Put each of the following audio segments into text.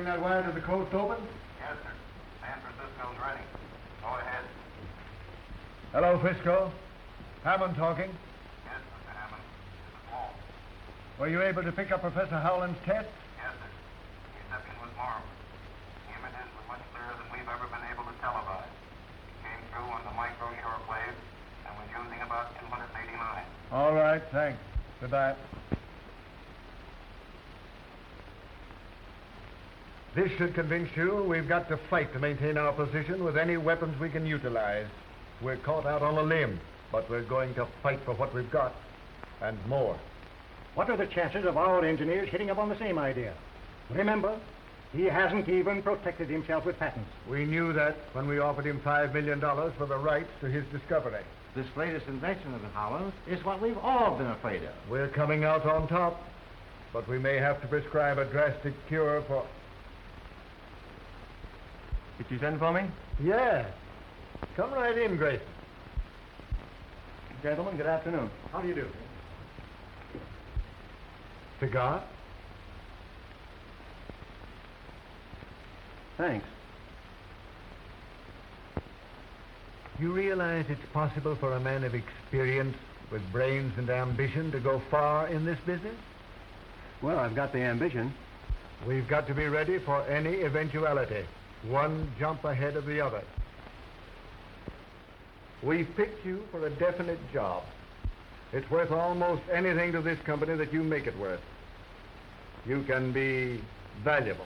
bring that wire to the coast open? Yes, sir. San Francisco's ready. Go ahead. Hello, Frisco. Hammond talking. Yes, Mr. Hammond. This is Walt. Were you able to pick up Professor Howland's test? Yes, sir. The reception was marvelous. The images were much clearer than we've ever been able to televise. It came through on the micro shortwave and was using about 289. All right, thanks. Goodbye. This should convince you we've got to fight to maintain our position with any weapons we can utilize. We're caught out on a limb, but we're going to fight for what we've got, and more. What are the chances of our engineers hitting upon the same idea? Remember, he hasn't even protected himself with patents. We knew that when we offered him $5 million for the rights to his discovery. This latest invention of Howland's is what we've all been afraid of. We're coming out on top, but we may have to prescribe a drastic cure for... Did you send for me? Yeah. Come right in, Grayson. Gentlemen, good afternoon. How do you do? Cigar? Thanks. You realize it's possible for a man of experience with brains and ambition to go far in this business? Well, I've got the ambition. We've got to be ready for any eventuality. One jump ahead of the other. We've picked you for a definite job. It's worth almost anything to this company that you make it worth. You can be valuable,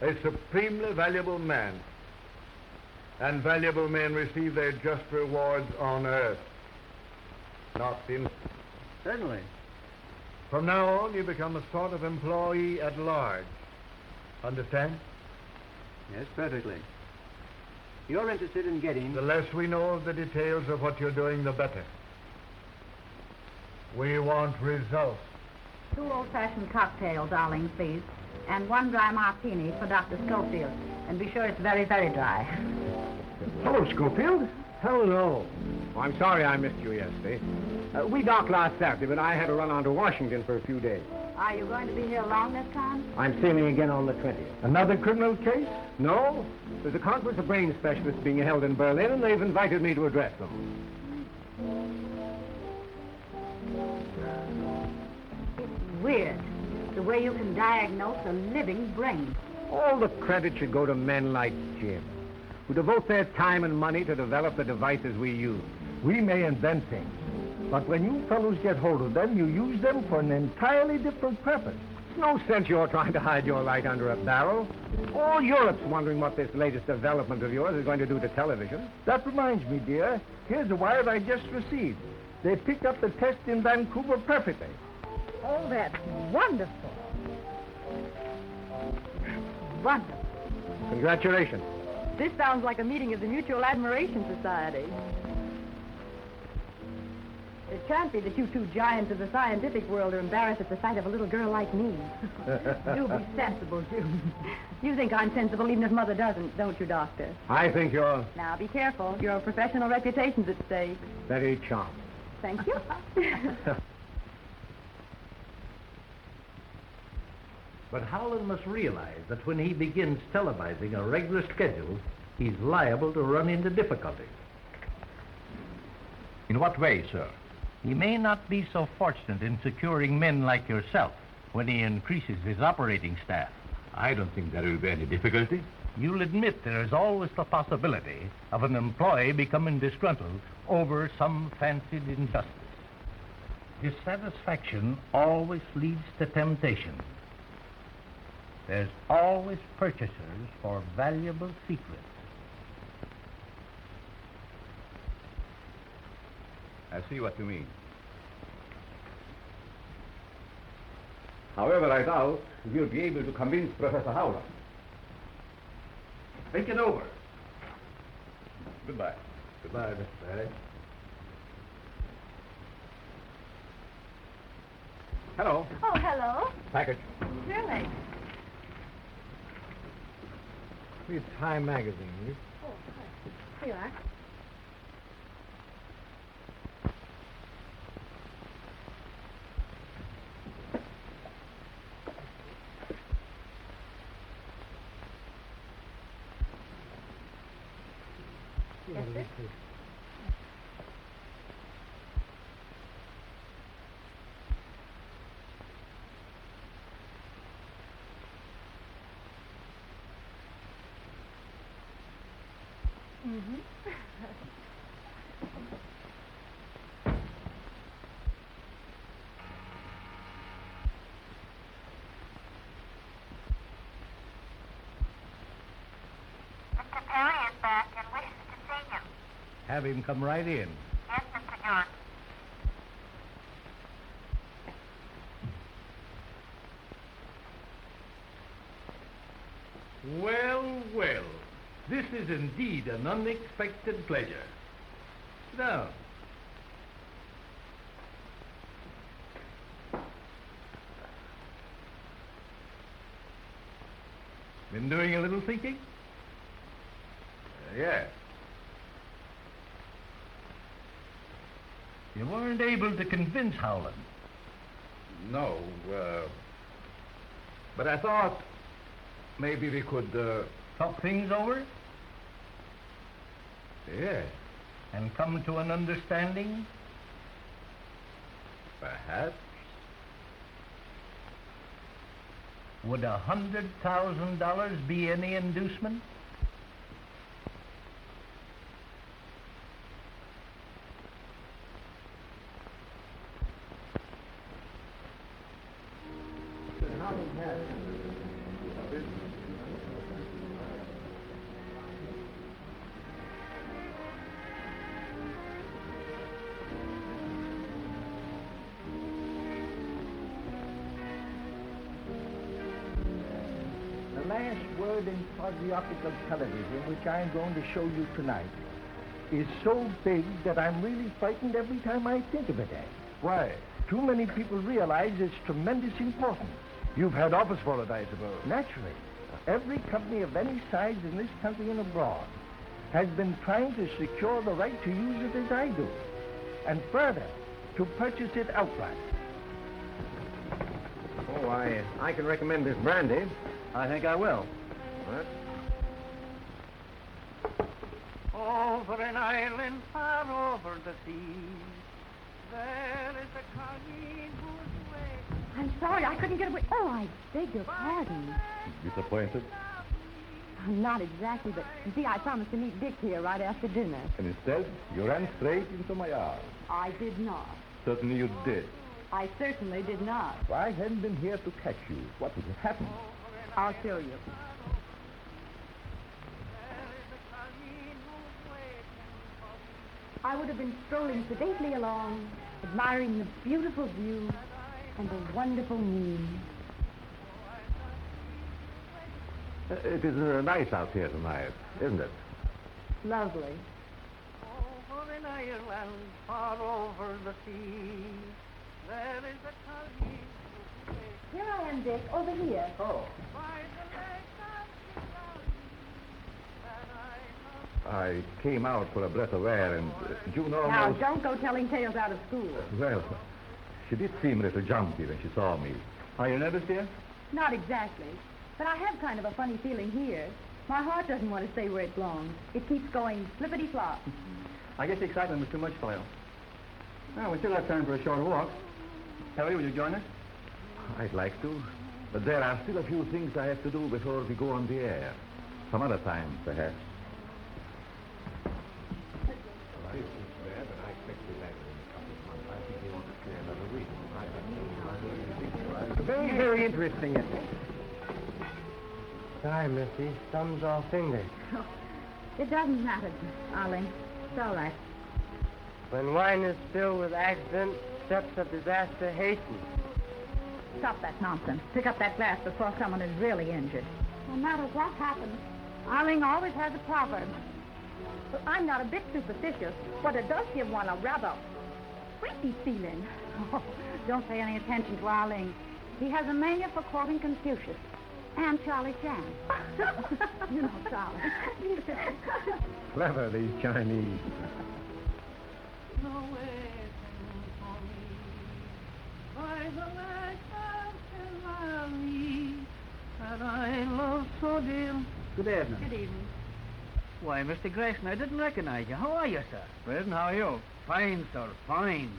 a supremely valuable man. And valuable men receive their just rewards on earth, not in... Certainly. From now on, you become a sort of employee at large. Understand? Yes, perfectly. You're interested in getting... The less we know of the details of what you're doing, the better. We want results. 2 old-fashioned cocktails, darling, please. And 1 dry martini for Dr. Schofield. And be sure it's very, very dry. Hello, Schofield. Hello. Oh, I'm sorry I missed you yesterday. We docked last Saturday, but I had to run on to Washington for a few days. Are you going to be here long this time? I'm sailing again on the 20th. Another criminal case? No. There's a conference of brain specialists being held in Berlin, and they've invited me to address them. It's weird, the way you can diagnose a living brain. All the credit should go to men like Jim, who devote their time and money to develop the devices we use. We may invent things, but when you fellows get hold of them, you use them for an entirely different purpose. It's no sense you're trying to hide your light under a barrel. All Europe's wondering what this latest development of yours is going to do to television. That reminds me, dear. Here's a wire I just received. They picked up the test in Vancouver perfectly. Oh, that's wonderful. Wonderful. Congratulations. This sounds like a meeting of the Mutual Admiration Society. It can't be that you 2 giants of the scientific world are embarrassed at the sight of a little girl like me. Do be sensible, June. You think I'm sensible even if Mother doesn't, don't you, Doctor? I think you're Now, be careful. Your professional reputation's at stake. very charming. Thank you. But Howland must realize that when he begins televising a regular schedule, he's liable to run into difficulties. In what way, sir? He may not be so fortunate in securing men like yourself when he increases his operating staff. I don't think there will be any difficulty. You'll admit there is always the possibility of an employee becoming disgruntled over some fancied injustice. Dissatisfaction always leads to temptation. There's always purchasers for valuable secrets. I see what you mean. However, I doubt you'll be able to convince Professor Howland. Think it over. Goodbye. Goodbye, Mr. Barry. Hello. Oh, hello. Package. Really? Read Time magazine, will you? Oh, here you are. Yes, sir. Mm-hmm. Mr. Perry is back and wishes to see you. Have him come right in. Yes, Mr. George. Well, well. This is indeed an unexpected pleasure. Sit down. Been doing a little thinking? Yes. You weren't able to convince Howland. No, but I thought maybe we could, Talk things over yes, and come to an understanding? perhaps. Would $100,000 be any inducement? The last word in patriotical television, which I'm going to show you tonight, is so big that I'm really frightened every time I think of it, Ed. Why? Too many people realize its tremendous importance. You've had office for it, I suppose. Naturally, every company of any size in this country and abroad has been trying to secure the right to use it as I do, and further, to purchase it outright. Oh, I can recommend this brandy. I think I will. Over an island far over the sea, there is a collie whose way... I'm sorry, I couldn't get away. Oh, I beg your pardon. Disappointed? Not exactly, but you see, I promised to meet Dick here right after dinner. And instead, you ran straight into my arms. I did not. Certainly you did. I certainly did not. If I hadn't been here to catch you, what would have happened? I'll show you. I would have been strolling sedately along, admiring the beautiful view and the wonderful moon. It is nice out here tonight, isn't it? Lovely. Over in Ireland, far over the sea, there is a collie whose way... Here I am, Dick, over here. Oh. By the lake of Killarney, I came out for a breath of air, and June almost... Now, don't go telling tales out of school. Well, she did seem a little jumpy when she saw me. Are you nervous, dear? Not exactly. But I have kind of a funny feeling here. My heart doesn't want to stay where it belongs. It keeps going flippity-flop. I guess the excitement was too much for you. Well, we still have time for a short walk. Harry, will you join us? I'd like to, but there are still a few things I have to do before we go on the air. Some other time, perhaps. Very, very interesting, isn't it? Sorry, Missy. Thumbs all fingers. It doesn't matter, Arling. It's all right. When wine is filled with accident, steps of disaster hasten. Stop that nonsense. Pick up that glass before someone is really injured. No matter what happens, Arling always has a proverb. But I'm not a bit superstitious, but it does give one a rather creepy feeling. Oh, don't pay any attention to Arling. He has a mania for quoting Confucius and Charlie Chan. You know Charlie. Clever, these Chinese. No waiting for me by the lake of Killarney that I love so dear. Good evening. Good evening. Why, Mr. Grayson, I didn't recognize you. How are you, sir? Grayson, how are you? Fine, sir, fine.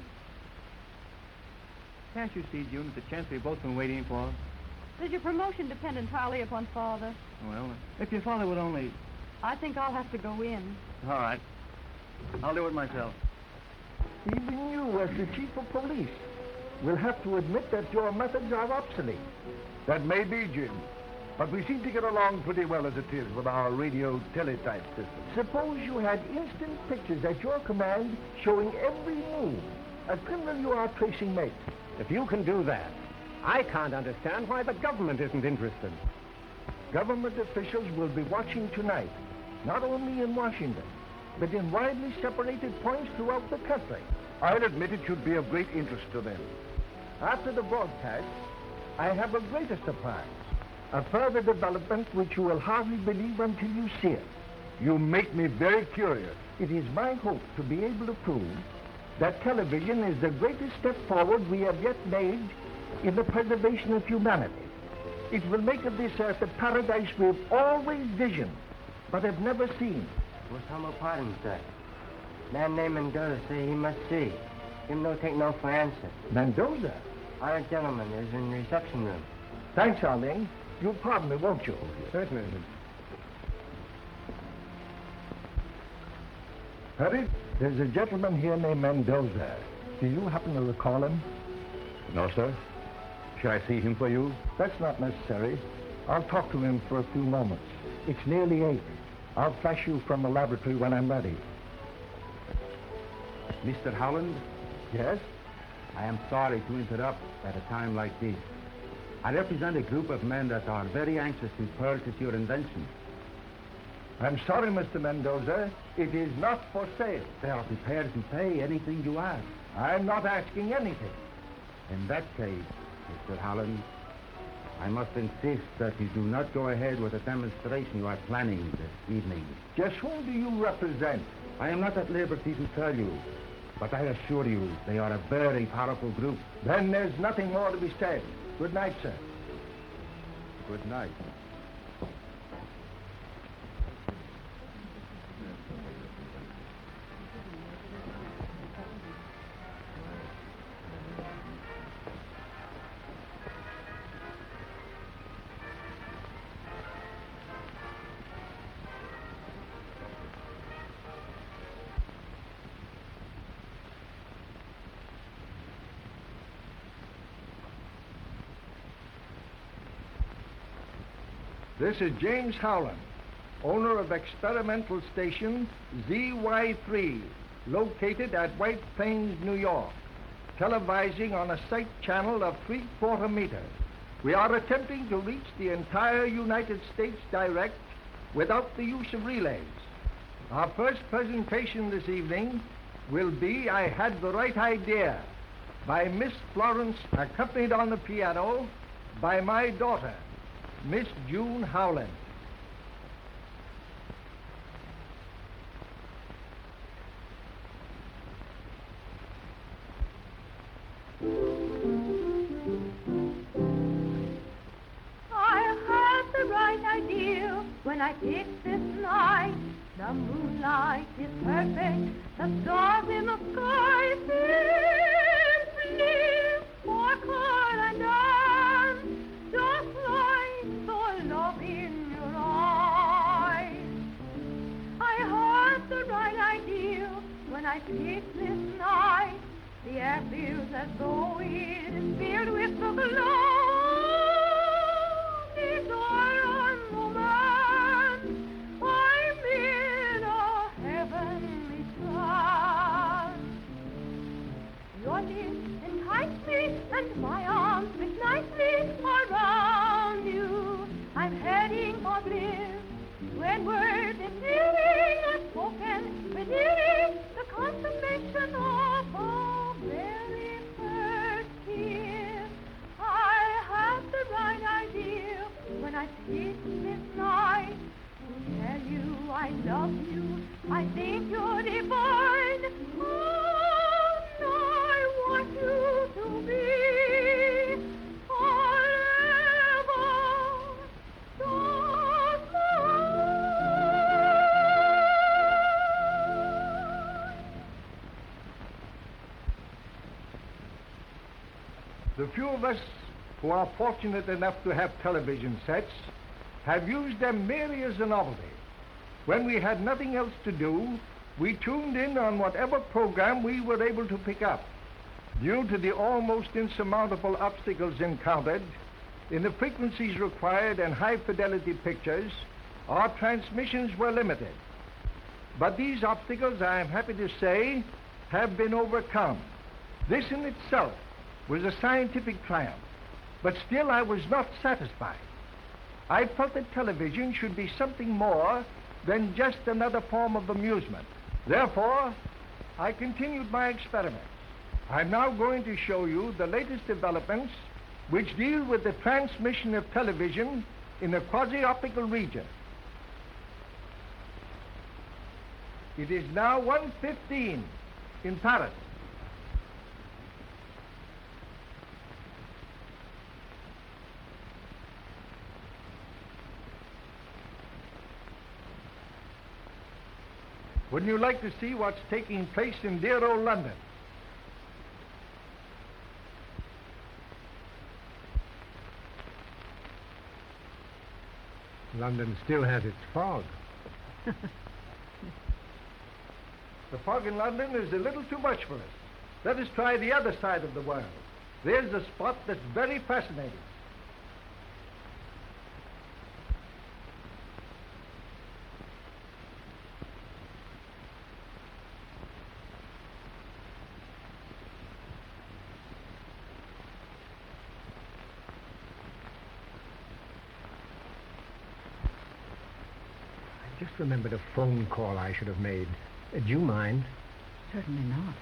Can't you see, June, it's a chance we've both been waiting for? Does your promotion depend entirely upon Father? Well, if your father would only... I think I'll have to go in. All right. I'll do it myself. Even you, as the chief of police, will have to admit that your methods are obsolete. That may be, Jim. But we seem to get along pretty well as it is with our radio teletype system. Suppose you had instant pictures at your command showing every move a criminal you are tracing makes. If you can do that, I can't understand why the government isn't interested. Government officials will be watching tonight, not only in Washington, but in widely separated points throughout the country. I'll admit it should be of great interest to them. After the broadcast, I have a greater surprise. A further development which you will hardly believe until you see it. You make me very curious. It is my hope to be able to prove that television is the greatest step forward we have yet made in the preservation of humanity. It will make of this earth a paradise we've always visioned, but have never seen. What's Humble Pardon, sir? Man named Mendoza say he must see. Him no take no for answer. Mendoza? Our gentleman is in the reception room. Thanks, Arling. You'll pardon me, won't you? Certainly. Harry, there's a gentleman here named Mendoza. Do you happen to recall him? No, sir. Shall I see him for you? That's not necessary. I'll talk to him for a few moments. It's nearly 8. I'll flash you from the laboratory when I'm ready. Mr. Howland? Yes? I am sorry to interrupt at a time like this. I represent a group of men that are very anxious to purchase your invention. I'm sorry, Mr. Mendoza. It is not for sale. They are prepared to pay anything you ask. I'm not asking anything. In that case, Mr. Howland, I must insist that you do not go ahead with the demonstration you are planning this evening. Just whom do you represent? I am not at liberty to tell you, but I assure you they are a very powerful group. Then there's nothing more to be said. Good night, sir. Good night. This is James Howland, owner of experimental station ZY3, located at White Plains, New York, televising on a sight channel of 3/4 meters. We are attempting to reach the entire United States direct without the use of relays. Our first presentation this evening will be I Had the Right Idea by Miss Florence, accompanied on the piano by my daughter, Miss June Howland. I had the right idea when I picked this night. The moonlight is perfect, the stars in the sky simply for Karl and Anne, just like the love in your eyes. I had the right idea when I picked this night. The air feels as though it is filled with the glow. Desire and romance, I'm in a heavenly trance. Your lips entice me, and my arms fit nicely around you. I'm heading for bliss when words in feeling are spoken, beneath the consummation of a very first kiss. I had the right idea when I picked this night to tell you I love you. I think you're divine, and I want you to be forever just mine. The few of us who are fortunate enough to have television sets have used them merely as a novelty. When we had nothing else to do, we tuned in on whatever program we were able to pick up. Due to the almost insurmountable obstacles encountered in the frequencies required and high-fidelity pictures, our transmissions were limited. But these obstacles, I am happy to say, have been overcome. This in itself was a scientific triumph, but still I was not satisfied. I felt that television should be something more than just another form of amusement. Therefore, I continued my experiments. I'm now going to show you the latest developments which deal with the transmission of television in the quasi-optical region. It is now 1:15 in Paris. Wouldn't you like to see what's taking place in dear old London? London still has its fog. The fog in London is a little too much for us. Let us try the other side of the world. There's a spot that's very fascinating. I just remembered a phone call I should have made. Do you mind? Certainly not.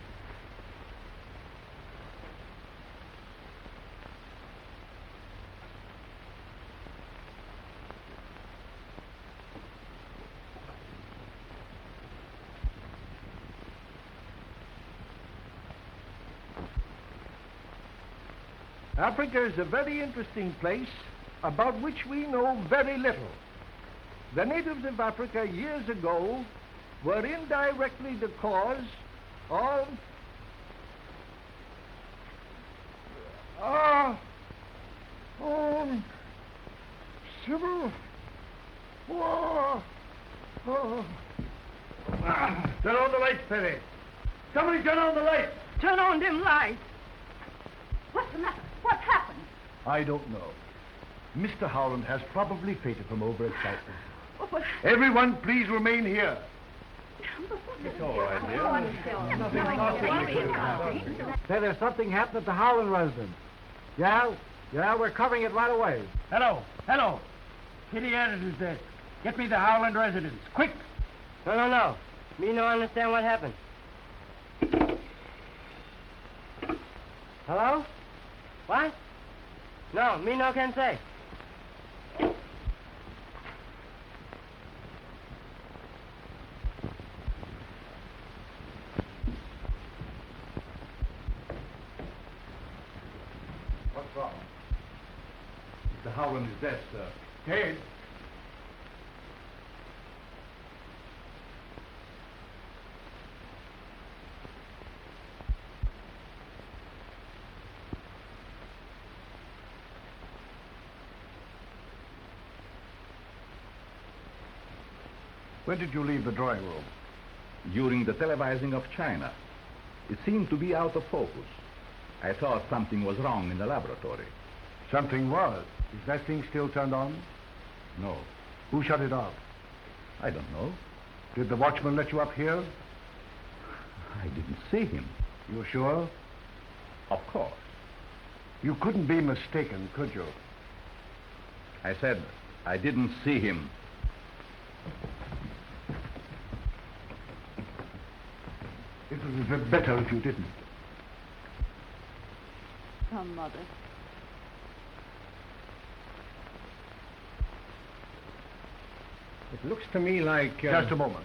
Africa is a very interesting place about which we know very little. The natives of Africa years ago were indirectly the cause of civil war. Turn on the lights, Perry. Somebody turn on the lights. Turn on them lights. What's the matter? What happened? I don't know. Mr. Howland has probably fainted from overexcitement. Oh, but... Everyone, please remain here. It's all right, dear. Say, there's something happened at the Howland residence. Yeah, we're covering it right away. Hello. Kitty Anderson's desk. Get me the Howland residence, quick. No. Me no understand what happened. Hello? What? No, me no can say. What's wrong? Mr. Howland is dead, sir. Dead? When did you leave the drawing room? During the televising of China. It seemed to be out of focus. I thought something was wrong in the laboratory. Something was. Is that thing still turned on? No, Who shut it off? I don't know. Did the watchman let you up here? I didn't see him. You sure? Of course. You couldn't be mistaken, could you? I said I didn't see him. It would be better if you didn't. Come, Mother. It looks to me like... Just a moment.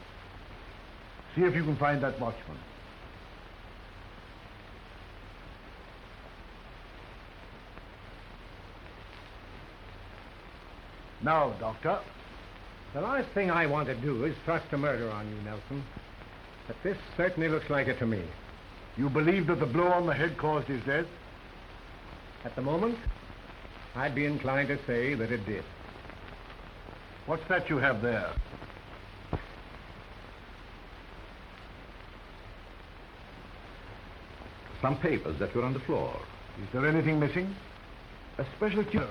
See if you can find that watchman. Now, Doctor. The last thing I want to do is thrust a murder on you, Nelson. But this certainly looks like it to me. You believe that the blow on the head caused his death? At the moment, I'd be inclined to say that it did. What's that you have there? Some papers that were on the floor. Is there anything missing? A special cure.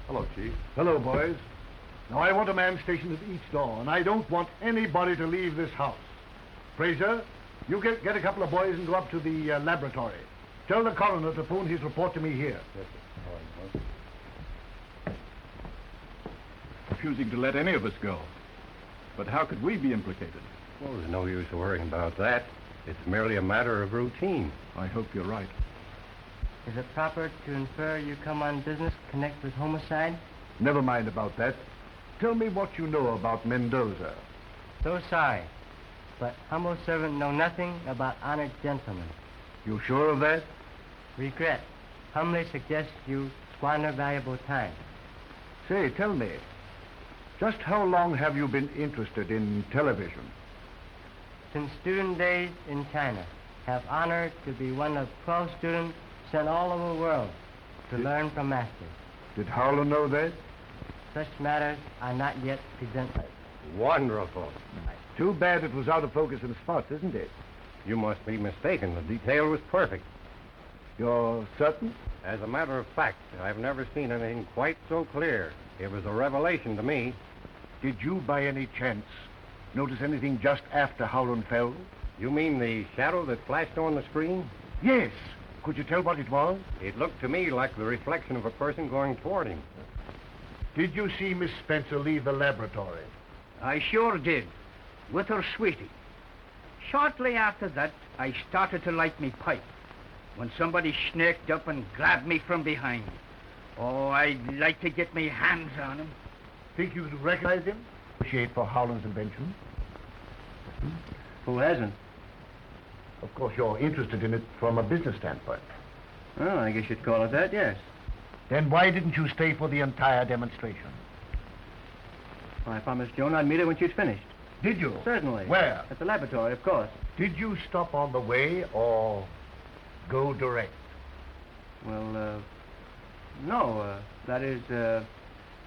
Hello, Chief. Hello, boys. Now, I want a man stationed at each door, and I don't want anybody to leave this house. Fraser, you get a couple of boys and go up to the laboratory. Tell the coroner to phone his report to me here. Yes, sir. All right, boss. Refusing to let any of us go. But how could we be implicated? Well, there's no use worrying about that. It's merely a matter of routine. I hope you're right. Is it proper to infer you come on business connect with homicide? Never mind about that. Tell me what you know about Mendoza. So sorry, but humble servant know nothing about honored gentlemen. You sure of that? Regret. Humbly suggest you squander valuable time. Say, tell me, just how long have you been interested in television? Since student days in China, have honored to be one of 12 students sent all over the world to learn from masters. Did Howland know that? Such matters are not yet presented. Wonderful. Too bad it was out of focus and spots, isn't it? You must be mistaken. The detail was perfect. You're certain? As a matter of fact, I've never seen anything quite so clear. It was a revelation to me. Did you, by any chance, notice anything just after Howland fell? You mean the shadow that flashed on the screen? Yes. Could you tell what it was? It looked to me like the reflection of a person going toward him. Did you see Miss Spencer leave the laboratory? I sure did, with her sweetie. Shortly after that, I started to light me pipe, when somebody snaked up and grabbed me from behind. Oh, I'd like to get me hands on him. Think you could recognize him? Appreciate for Howland's invention. Who hasn't? Of course, you're interested in it from a business standpoint. Well, I guess you'd call it that, yes. Then why didn't you stay for the entire demonstration? Well, I promised Joan I'd meet her when she's finished. Did you? Certainly. Where? At the laboratory, of course. Did you stop on the way or go direct? Well, no. That is,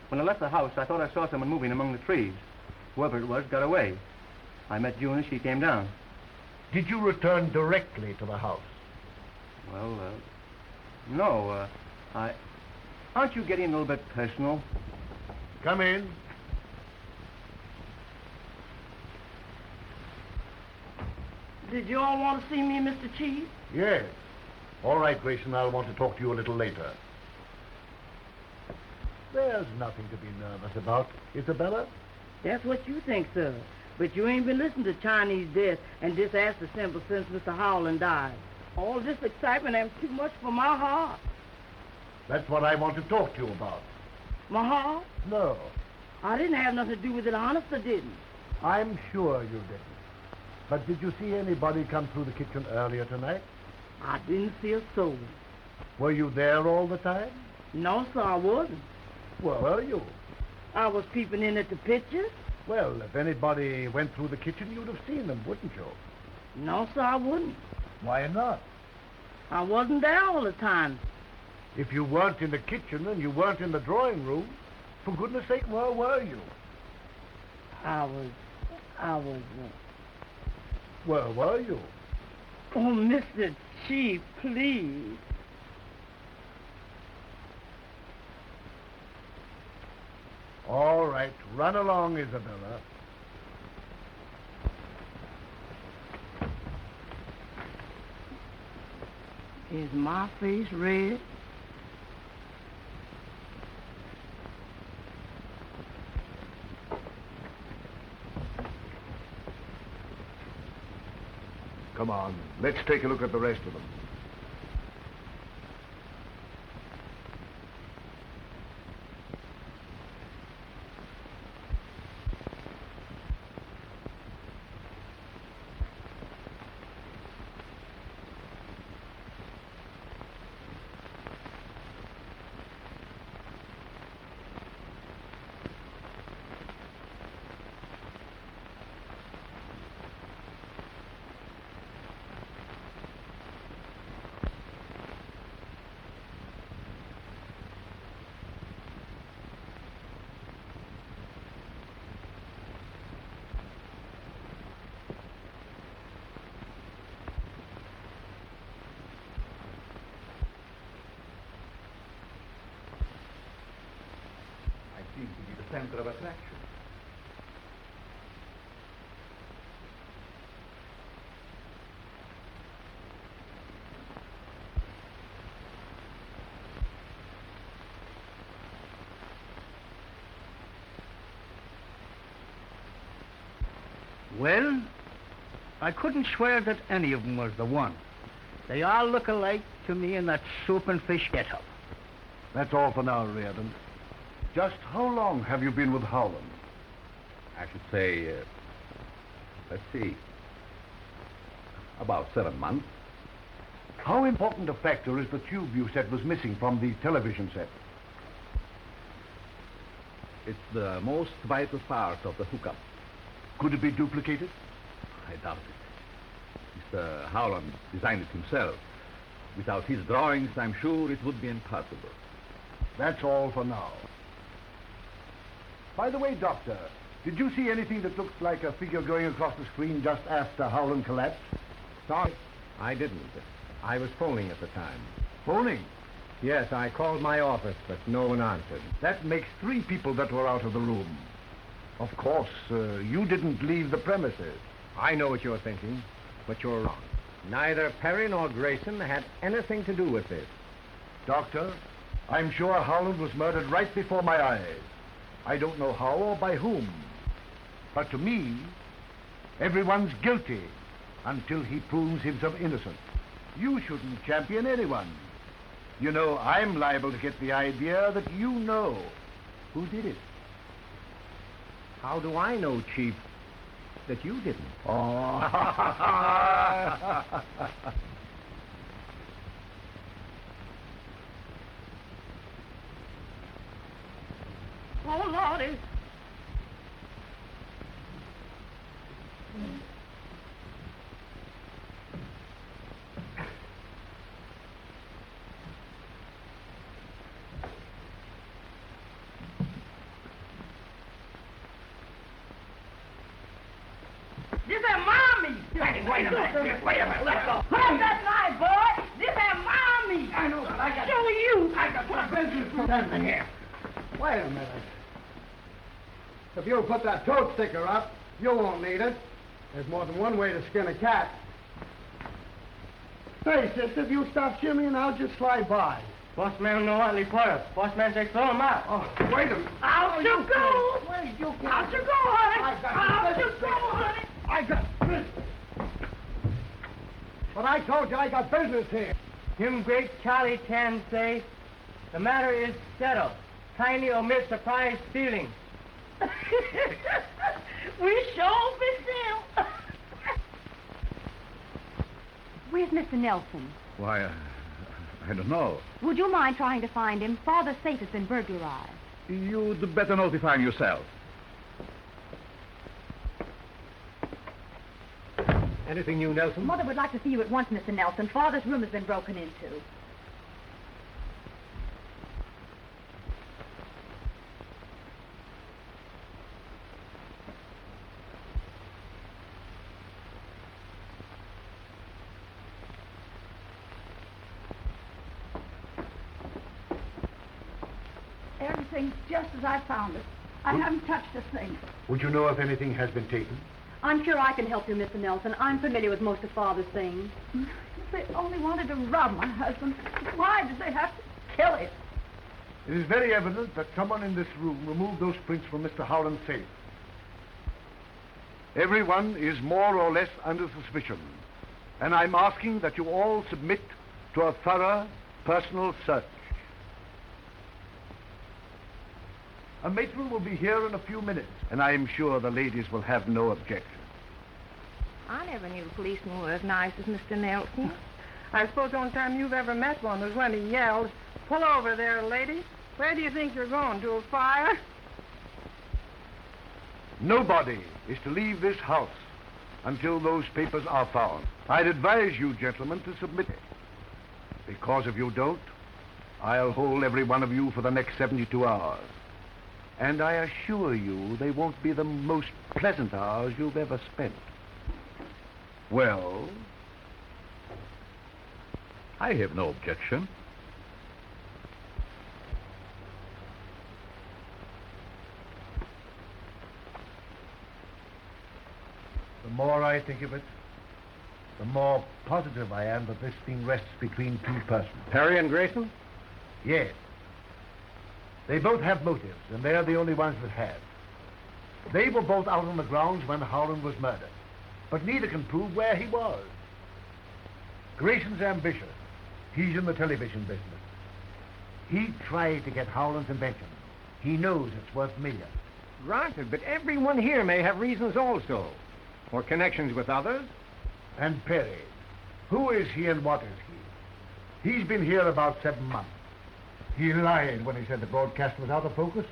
when I left the house, I thought I saw someone moving among the trees. Whoever it was got away. I met June as she came down. Did you return directly to the house? Well, no. Aren't you getting a little bit personal? Come in. Did you all want to see me, Mr. Chief? Yes. All right, Grayson, I'll want to talk to you a little later. There's nothing to be nervous about, Isabella. That's what you think, sir. But you ain't been listening to Chinese death and disaster symbol since Mr. Howland died. All this excitement ain't too much for my heart. That's what I want to talk to you about. My heart? No. I didn't have nothing to do with it, honest, I didn't. I'm sure you didn't. But did you see anybody come through the kitchen earlier tonight? I didn't see a soul. Were you there all the time? No, sir, I wasn't. Where were you? I was peeping in at the pictures. Well, if anybody went through the kitchen, you'd have seen them, wouldn't you? No, sir, I wouldn't. Why not? I wasn't there all the time. If you weren't in the kitchen and you weren't in the drawing room, for goodness sake, where were you? I was... Where were you? Oh, Mr. Chief, please. All right, run along, Isabella. Is my face red? Come on, let's take a look at the rest of them. center of attraction. Well, I couldn't swear that any of them was the one. They all look alike to me in that soup and fish get-up. That's all for now, Riordan. Just how long have you been with Howland? I should say, let's see, about 7 months. How important a factor is the tube you said was missing from the television set? It's the most vital part of the hookup. Could it be duplicated? I doubt it. Mr. Howland designed it himself. Without his drawings, I'm sure it would be impossible. That's all for now. By the way, Doctor, did you see anything that looked like a figure going across the screen just after Howland collapsed? Sorry, I didn't. I was phoning at the time. Phoning? Yes, I called my office, but no one answered. That makes 3 people that were out of the room. Of course, you didn't leave the premises. I know what you're thinking, but you're wrong. Neither Perry nor Grayson had anything to do with this. Doctor, I'm sure Howland was murdered right before my eyes. I don't know how or by whom. But to me, everyone's guilty until he proves himself innocent. You shouldn't champion anyone. You know, I'm liable to get the idea that you know who did it. How do I know, Chief, that you didn't? Oh. Oh, Lordy. This ain't mommy. Hey, wait a minute. Wait a minute. Let go. Hold that knife, boy. This ain't mommy. I know, but I got... Show you. I got one business to done in here. Wait a minute. If you'll put that toad sticker up, you won't need it. There's more than one way to skin a cat. Hey, sister, if you stop shimmying, I'll just slide by. Boss man no hardly put Boss man say throw him out. Oh, wait a minute. Out you go. Wait, you go. Out you go, honey. I got Out this. you go, honey. I got business. But I told you I got business here. Him great Charlie Tan say, the matter is settled. Kindly omit surprise feeling. We sure be still. Where's Mr. Nelson? Why, I don't know. Would you mind trying to find him? Father's safe has been burglarized. You'd better notify him yourself. Anything new, Nelson? Mother would like to see you at once, Mr. Nelson. Father's room has been broken into. Everything's just as I found it. I haven't touched a thing. Would you know if anything has been taken? I'm sure I can help you, Mr. Nelson. I'm familiar with most of Father's things. If they only wanted to rob my husband, why did they have to kill him? It is very evident that someone in this room removed those prints from Mr. Howland's safe. Everyone is more or less under suspicion, and I'm asking that you all submit to a thorough personal search. A matron will be here in a few minutes, and I am sure the ladies will have no objection. I never knew a policeman were as nice as Mr. Nelson. I suppose the only time you've ever met one was when he yelled, "Pull over there, lady. Where do you think you're going, to a fire?" Nobody is to leave this house until those papers are found. I'd advise you, gentlemen, to submit it. Because if you don't, I'll hold every one of you for the next 72 hours. And I assure you they won't be the most pleasant hours you've ever spent. Well? I have no objection. more I think of it, the more positive I am that this thing rests between two persons. Perry and Grayson? Yes. They both have motives, and they're the only ones that have. They were both out on the grounds when Howland was murdered, but neither can prove where he was. Grayson's ambitious. He's in the television business. He tried to get Howland's invention. He knows it's worth millions. Granted, but everyone here may have reasons also, or connections with others. And Perry, who is he and what is he? He's been here about 7 months. He lied when he said the broadcast was out of focus.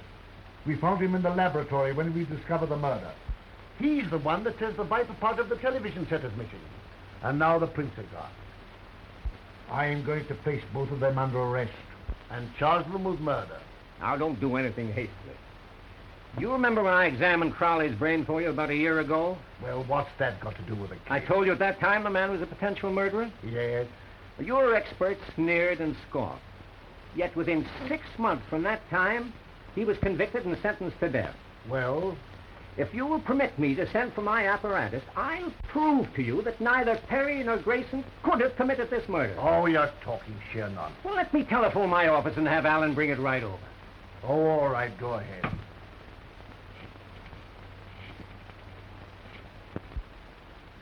We found him in the laboratory when we discovered the murder. He's the one that says the vital part of the television set is missing. And now the prints are gone. I'm going to place both of them under arrest and charge them with murder. Now, don't do anything hastily. You remember when I examined Crowley's brain for you about a year ago? Well, what's that got to do with it? I told you at that time the man was a potential murderer? Yes. Your experts sneered and scoffed. Yet within 6 months from that time, he was convicted and sentenced to death. Well? If you will permit me to send for my apparatus, I'll prove to you that neither Perry nor Grayson could have committed this murder. Oh, you're talking sheer nonsense. Well, let me telephone my office and have Alan bring it right over. Oh, all right, go ahead.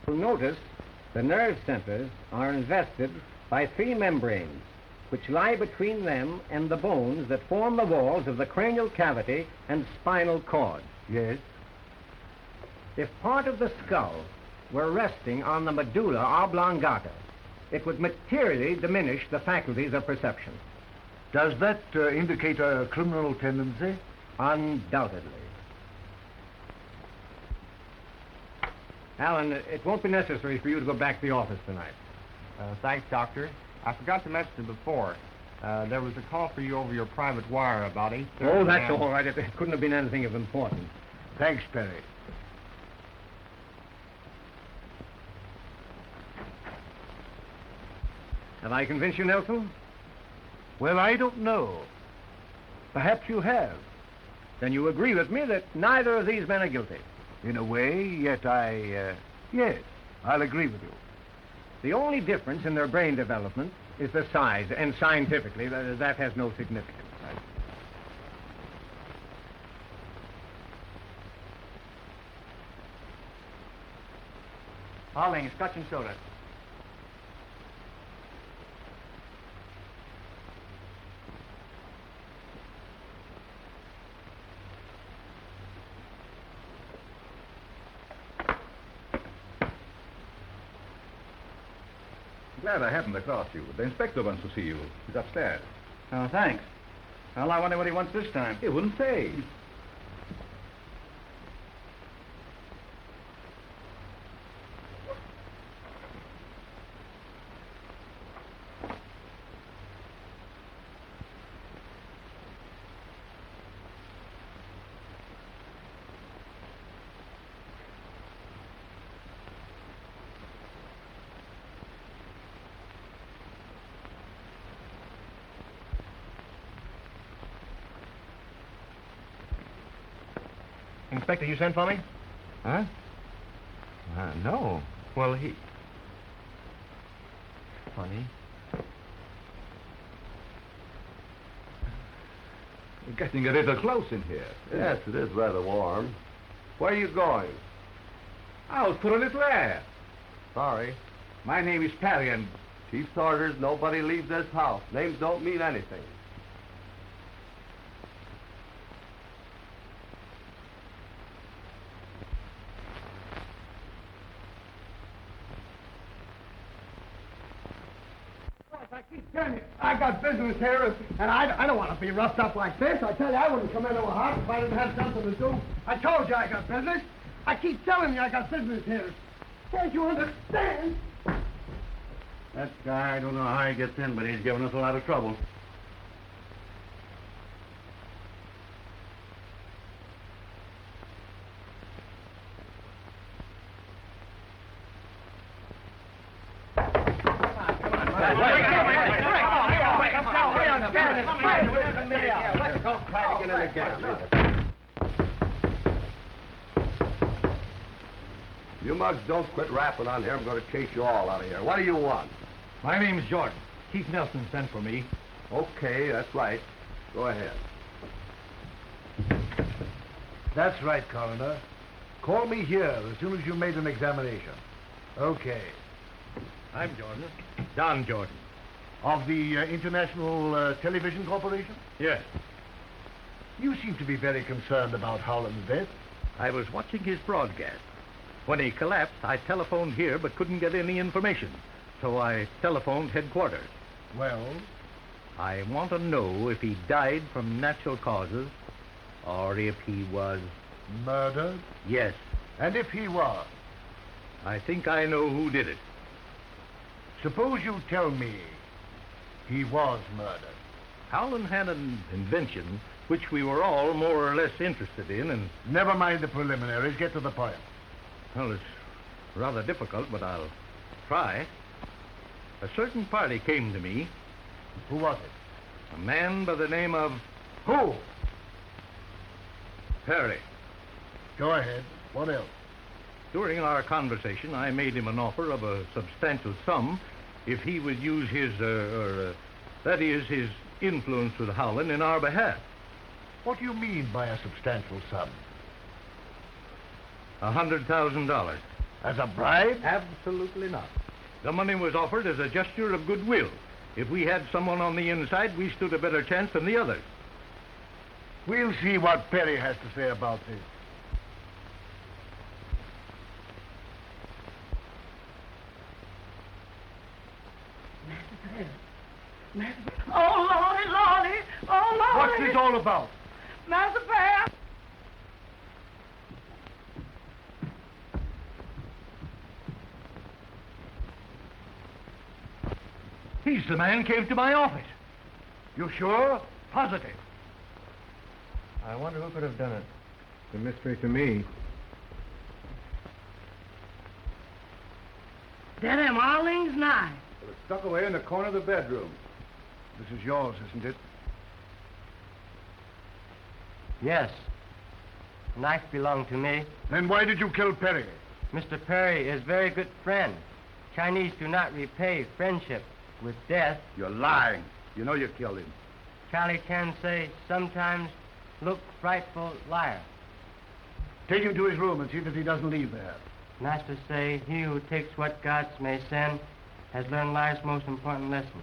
You'll notice the nerve centers are invested by 3 membranes, which lie between them and the bones that form the walls of the cranial cavity and spinal cord. Yes? If part of the skull were resting on the medulla oblongata, it would materially diminish the faculties of perception. Does that indicate a criminal tendency? Undoubtedly. Alan, it won't be necessary for you to go back to the office tonight. Thanks, Doctor. I forgot to mention it before. There was a call for you over your private wire about 8:30. Oh, that's all right. It couldn't have been anything of importance. Thanks, Perry. Have I convinced you, Nelson? Well, I don't know. Perhaps you have. Then you agree with me that neither of these men are guilty? In a way, yet yes, I'll agree with you. The only difference in their brain development is the size, and scientifically, that has no significance. Harling, scotch and soda. Glad I happened across you. The inspector wants to see you. He's upstairs. Oh, thanks. Well, I wonder what he wants this time. He wouldn't say. Inspector, you sent for me? Huh? No. Well, Funny. You're getting a little close in here. Yes, it is rather warm. Where are you going? Out for a little air. Sorry. My name is Perry, and Chief's orders, nobody leave this house. Names don't mean anything. I got business here, and I don't want to be roughed up like this. I tell you, I wouldn't come into a house if I didn't have something to do. I told you I got business. I keep telling you I got business here. Can't you understand? That guy, I don't know how he gets in, but he's giving us a lot of trouble. You mugs don't quit rapping on here. I'm going to chase you all out of here. What do you want? My name's Jordan. Chief Nelson sent for me. Okay, that's right. Go ahead. That's right, Coroner. Call me here as soon as you made an examination. Okay. I'm Jordan. Don Jordan. Of the International Television Corporation? Yes. You seem to be very concerned about Howland's death. I was watching his broadcast. When he collapsed, I telephoned here but couldn't get any information. So I telephoned headquarters. Well? I want to know if he died from natural causes or if he was... Murdered? Yes. And if he was? I think I know who did it. Suppose you tell me he was murdered. Howland had an invention which we were all more or less interested in, and... Never mind the preliminaries. Get to the point. Well, it's rather difficult, but I'll try. A certain party came to me. Who was it? A man by the name of... Who? Perry. Go ahead. What else? During our conversation, I made him an offer of a substantial sum if he would use his, that is, his influence with Howland in our behalf. What do you mean by a substantial sum? $100,000. As a bribe? Absolutely not. The money was offered as a gesture of goodwill. If we had someone on the inside, we stood a better chance than the others. We'll see what Perry has to say about this. Oh, Lordy, Lordy! Oh, Lordy! What's this all about? Master Bear! He's the man came to my office. You sure? Positive. I wonder who could have done it. It's a mystery to me. That am Arlene's knife. It was stuck away in the corner of the bedroom. This is yours, isn't it? Yes. The knife belonged to me. Then why did you kill Perry? Mr. Perry is very good friend. Chinese do not repay friendship with death. You're lying. You know you killed him. Charlie can say sometimes look frightful liar. Take him to his room and see that he doesn't leave there. Master say he who takes what gods may send has learned life's most important lesson.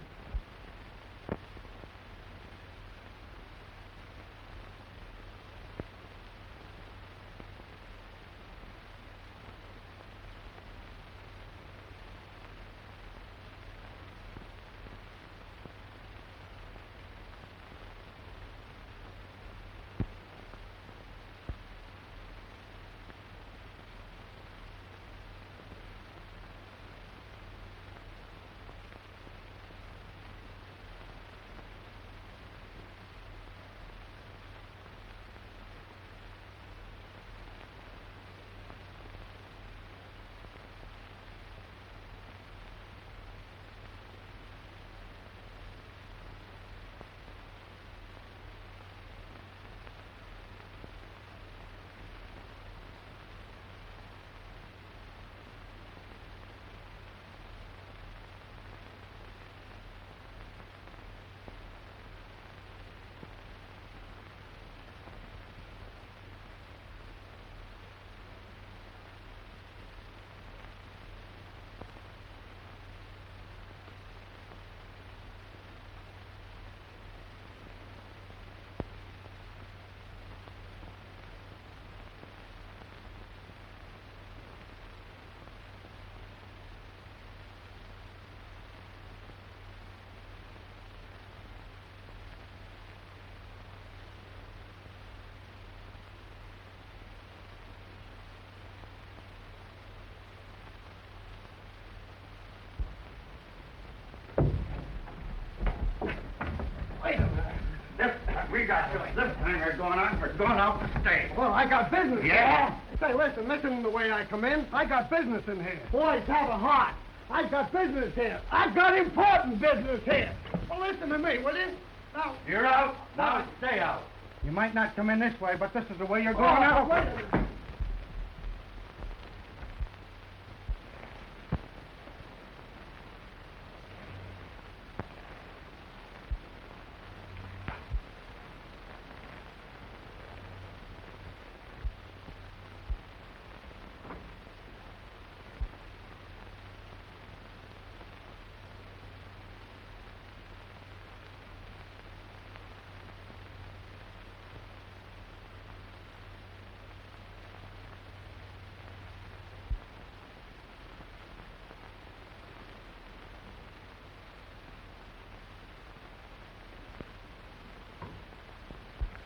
We got this thing going on. We're going out to stay. Well, I got business. Yeah? Say, listen to the way I come in. I got business in here. Boys, have a heart. I got business here. I got important business here. Well, listen to me, will you? Now, You're out. Now stay out. You might not come in this way, but this is the way you're going now, out. wait a minute.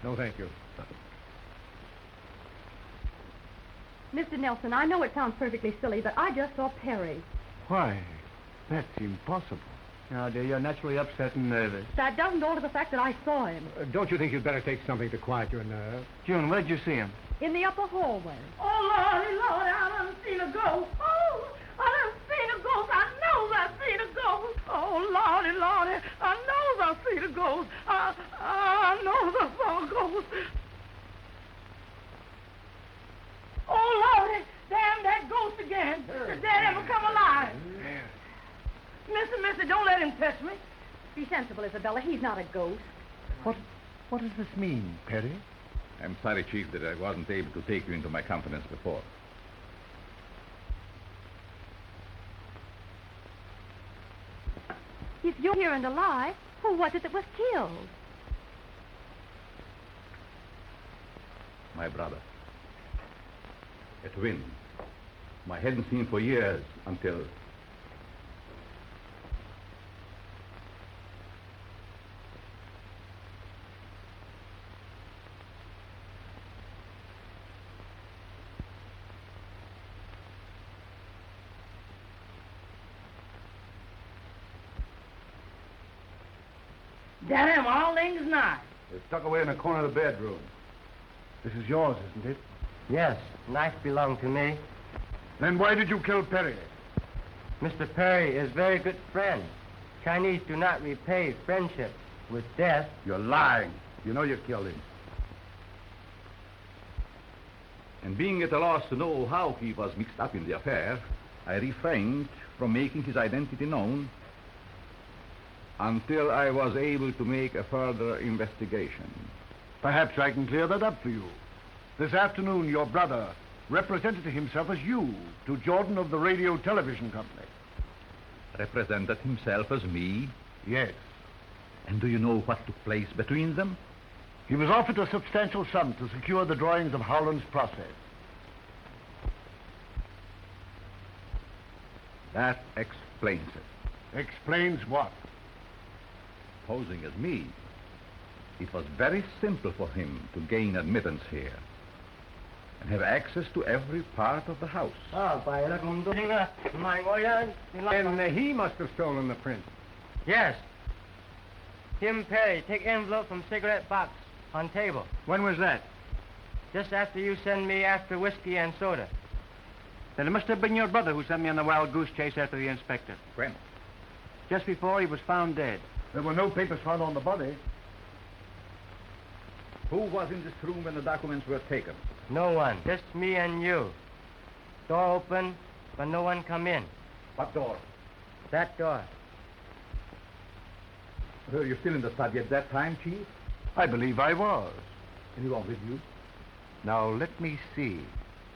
No, thank you. Mr. Nelson, I know it sounds perfectly silly, but I just saw Perry. Why, that's impossible. Now, dear, you're naturally upset and nervous. That doesn't alter the fact that I saw him. Don't you think you'd better take something to quiet your nerves? June, where'd you see him? In the upper hallway. Oh, Lordy, Lord, I done seen a ghost. Oh, I done seen a ghost. I know I seen a ghost. Oh, Lordy, Lordy, I know I seen a ghost. I know I saw a ghost. Oh, Lordy, damn that ghost again. The dead ever come alive. Missy, don't let him touch me. Be sensible, Isabella. He's not a ghost. What does this mean, Perry? I'm sorry, Chief, that I wasn't able to take you into my confidence before. If you're here and alive, who was it that was killed? My brother. A twin. I hadn't seen for years until... Damn, all things nice. It's tucked away in the corner of the bedroom. This is yours, isn't it? Yes, knife belonged to me. Then why did you kill Perry? Mr. Perry is very good friend. Chinese do not repay friendship with death. You're lying. You know you killed him. And being at a loss to know how he was mixed up in the affair, I refrained from making his identity known until I was able to make a further investigation. Perhaps I can clear that up for you. This afternoon, your brother represented himself as you to Jordan of the Radio Television Company. Represented himself as me? Yes. And do you know what took place between them? He was offered a substantial sum to secure the drawings of Howland's process. That explains it. Explains what? Posing as me, it was very simple for him to gain admittance here and have access to every part of the house. And he must have stolen the print. Yes. Tim Perry, take envelope from cigarette box on table. When was that? Just after you sent me after whiskey and soda. Then it must have been your brother who sent me on the wild goose chase after the inspector. When? Just before he was found dead. There were no papers found on the body. Who was in this room when the documents were taken? No one. Just me and you. Door open, but no one come in. What door? That door. Were you still in the study at that time, Chief? I believe I was. Anyone with you? Now, let me see.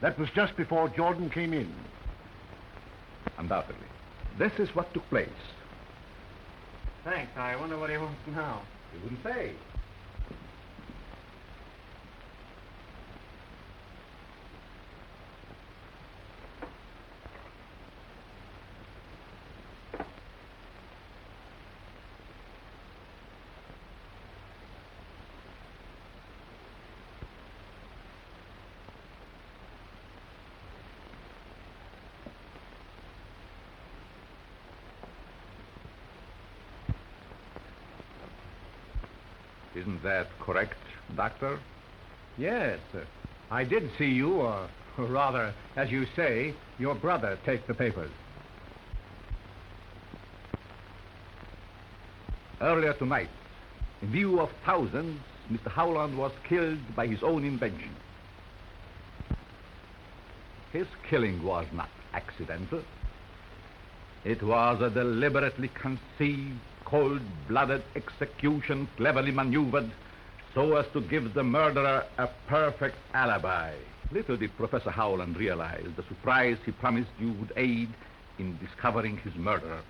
That was just before Jordan came in. Undoubtedly. This is what took place. Thanks. I wonder what he wants now. You wouldn't say. Isn't that correct, Doctor? Yes. I did see you, or rather, as you say, your brother take the papers. Earlier tonight, in view of thousands, Mr. Howland was killed by his own invention. His killing was not accidental. It was a deliberately conceived, cold-blooded execution, cleverly maneuvered so as to give the murderer a perfect alibi. Little did Professor Howland realize the surprise he promised you would aid in discovering his murderer.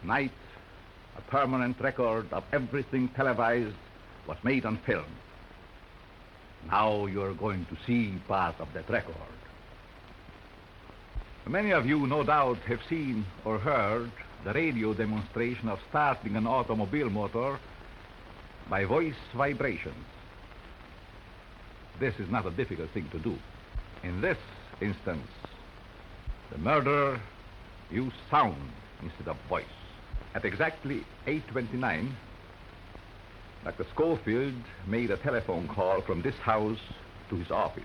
Tonight, a permanent record of everything televised was made on film. Now you're going to see part of that record. Many of you, no doubt, have seen or heard the radio demonstration of starting an automobile motor by voice vibrations. This is not a difficult thing to do. In this instance, the murderer used sound instead of voice. At exactly 8:29, Dr. Schofield made a telephone call from this house to his office.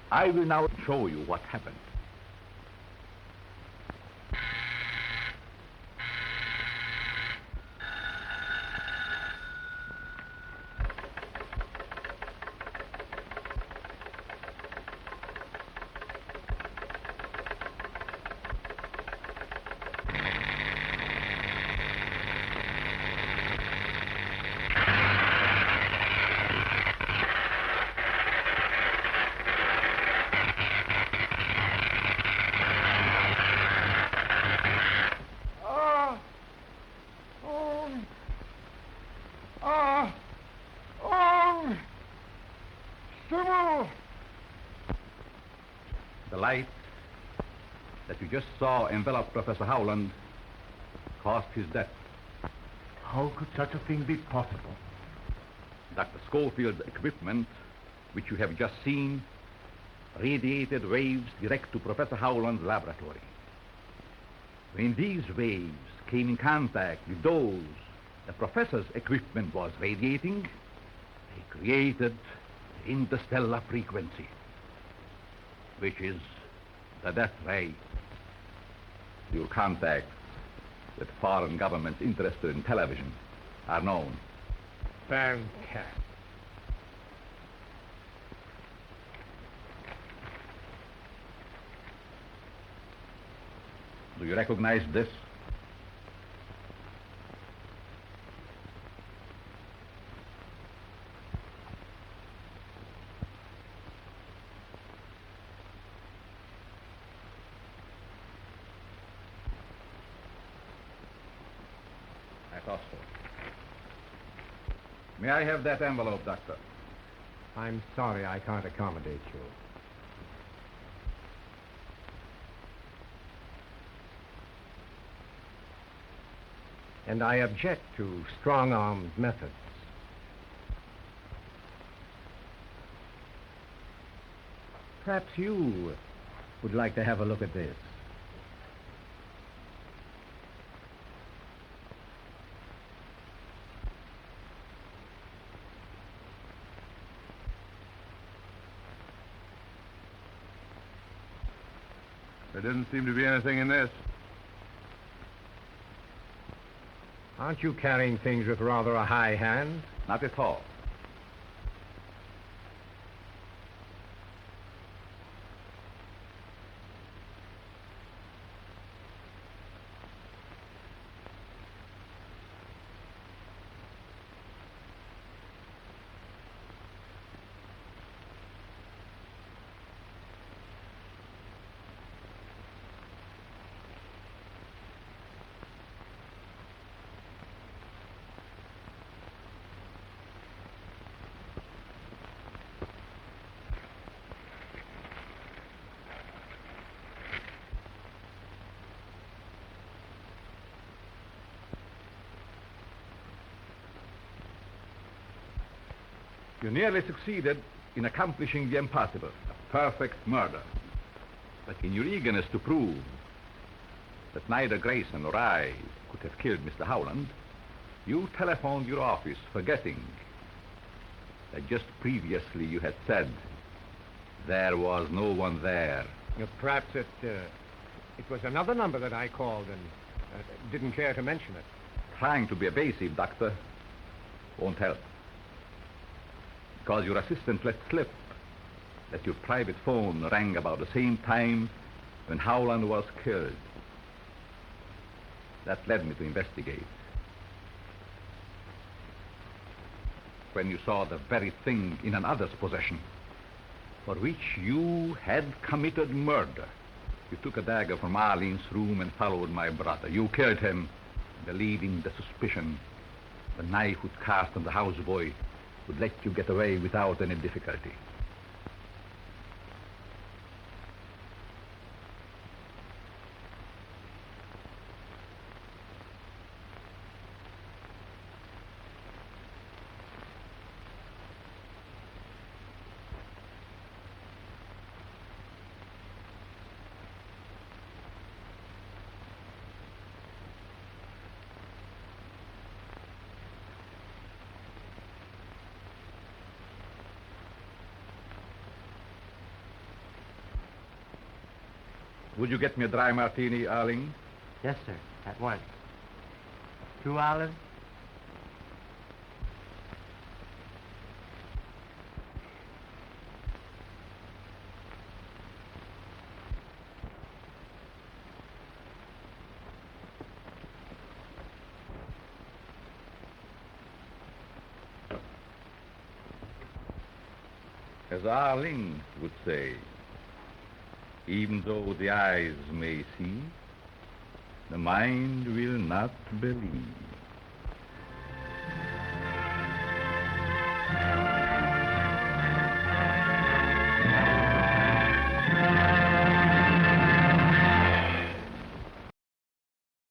I will now show you what happened. The light that you just saw envelop Professor Howland caused his death. How could such a thing be possible? Dr. Schofield's equipment, which you have just seen, radiated waves direct to Professor Howland's laboratory. When these waves came in contact with those the professor's equipment was radiating, they created the interstellar frequency, which is the death ray. Your contacts with foreign governments interested in television are known. Fantastic. Do you recognize this? I thought so. May I have that envelope, Doctor? I'm sorry I can't accommodate you. And I object to strong-armed methods. Perhaps you would like to have a look at this. There doesn't seem to be anything in this. Aren't you carrying things with rather a high hand? Not at all. You nearly succeeded in accomplishing the impossible, a perfect murder. But in your eagerness to prove that neither Grayson nor I could have killed Mr. Howland, you telephoned your office, forgetting that just previously you had said there was no one there. Perhaps it was another number that I called and didn't care to mention it. Trying to be evasive, Doctor, won't help. Because your assistant let slip that your private phone rang about the same time when Howland was killed. That led me to investigate. When you saw the very thing in another's possession for which you had committed murder, you took a dagger from Arlene's room and followed my brother. You killed him, believing the suspicion the knife would cast on the houseboy would let you get away without any difficulty. Would you get me a dry martini, Arling? Yes, sir. At once. 2 olives. As Arling would say, even though the eyes may see, the mind will not believe.